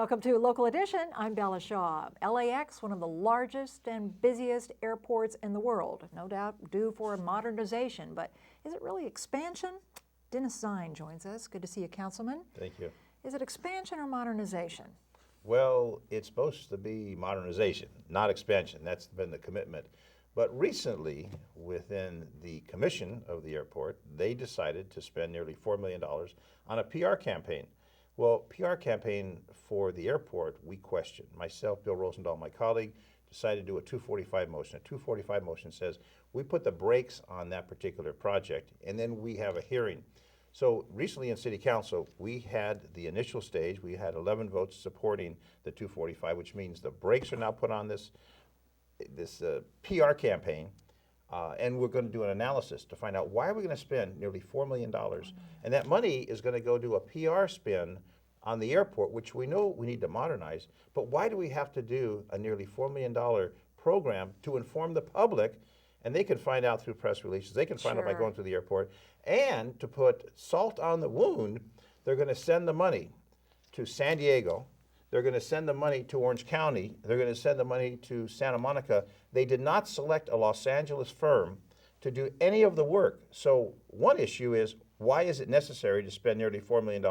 Welcome to Local Edition. I'm Bella Shaw. LAX, one of the largest and busiest airports in the world, no doubt due for modernization, but is it really expansion? Dennis Zine joins us. Good to see you, Councilman. Thank you. Is it expansion or modernization? Well, it's supposed to be modernization, not expansion. That's been the commitment. But recently, within the commission of the airport, they decided to spend nearly $4 million on a PR campaign. Well, PR campaign for the airport, we questioned. Myself, Bill Rosendahl, my colleague, decided to do a 245 motion. A 245 motion says we put the brakes on that particular project, and then we have a hearing. So recently in City Council, we had the initial stage. We had 11 votes supporting the 245, which means the brakes are now put on this PR campaign, and we're going to do an analysis to find out why are we going to spend nearly $4 million, and that money is going to go do a PR spin on the airport, which we know we need to modernize, but why do we have to do a nearly $4 million program to inform the public? And they can find out through press releases, they can find out by going to the airport, and to put salt on the wound, they're going to send the money to San Diego. They're going to send the money to Orange County. They're going to send the money to Santa Monica. They did not select a Los Angeles firm to do any of the work. So one issue is, why is it necessary to spend nearly $4 million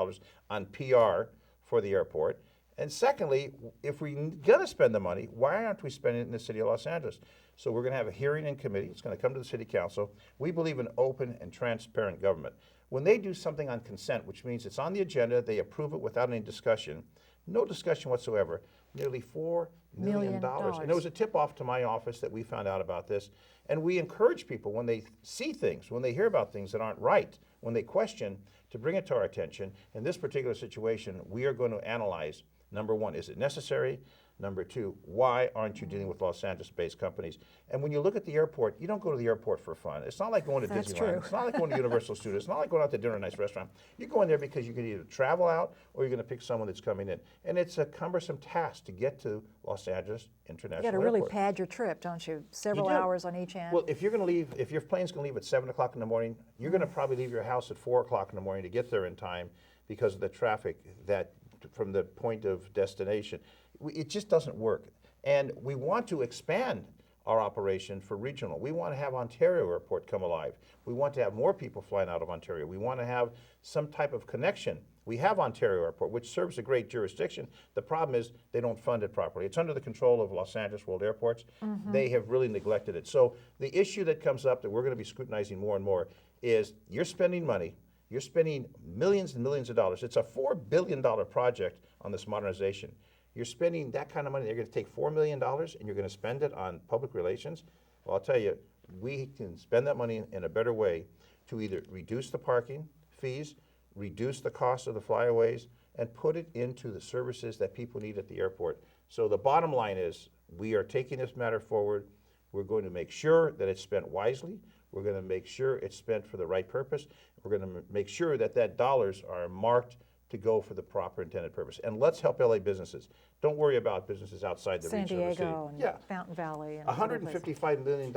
on PR for the airport? And secondly, if we're going to spend the money, why aren't we spending it in the city of Los Angeles? So we're going to have a hearing in committee. It's going to come to the City Council. We believe in open and transparent government. When they do something on consent, which means it's on the agenda, they approve it without any discussion, no discussion whatsoever, nearly $4 million. And it was a tip-off to my office that we found out about this. And we encourage people when they see things, when they hear about things that aren't right, when they question, to bring it to our attention. In this particular situation, we are going to analyze, number one, is it necessary? Number two, why aren't you dealing with Los Angeles-based companies? And when you look at the airport, you don't go to the airport for fun. It's not like going to That's Disneyland. true. It's not like going to Universal Studios. It's not like going out to dinner at a nice restaurant. You go in there because you can either travel out or you're going to pick someone that's coming in. And it's a cumbersome task to get to Los Angeles International Airport. You got to really pad your trip, don't you? Several hours on each end. Well, if you're going to leave, if your plane's going to leave at 7 o'clock in the morning, you're going to probably leave your house at 4 o'clock in the morning to get there in time because of the traffic that from the point of destination. It just doesn't work. And we want to expand our operation for regional. We want to have Ontario Airport come alive. We want to have more people flying out of Ontario. We want to have some type of connection. We have Ontario Airport, which serves a great jurisdiction. The problem is they don't fund it properly. It's under the control of Los Angeles World Airports. They have really neglected it. So the issue that comes up that we're going to be scrutinizing more and more is you're spending money. You're spending millions and millions of dollars. It's a $4 billion project on this modernization. You're spending that kind of money. They're going to take $4 million and you're going to spend it on public relations. Well, I'll tell you, we can spend that money in a better way to either reduce the parking fees, reduce the cost of the flyaways, and put it into the services that people need at the airport. So the bottom line is we are taking this matter forward. We're going to make sure that it's spent wisely. We're going to make sure it's spent for the right purpose. We're going to make sure that dollars are marked to go for the proper intended purpose. And let's help LA businesses. Don't worry about businesses outside the region of the city. San Diego and Fountain Valley. And $155 million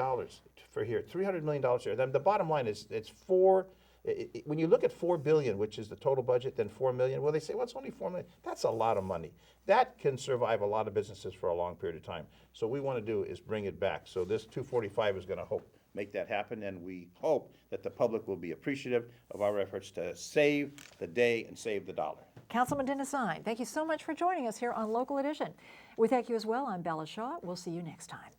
for here, $300 million here. Then the bottom line is when you look at $4 billion, which is the total budget, then $4 million, well, they say, well, it's only $4 million. That's a lot of money. That can survive a lot of businesses for a long period of time. So what we want to do is bring it back. So this 245 is going to make that happen, and we hope that the public will be appreciative of our efforts to save the day and save the dollar. Councilman Dennis Zine, thank you so much for joining us here on Local Edition. We thank you as well. I'm Bella Shaw. We'll see you next time.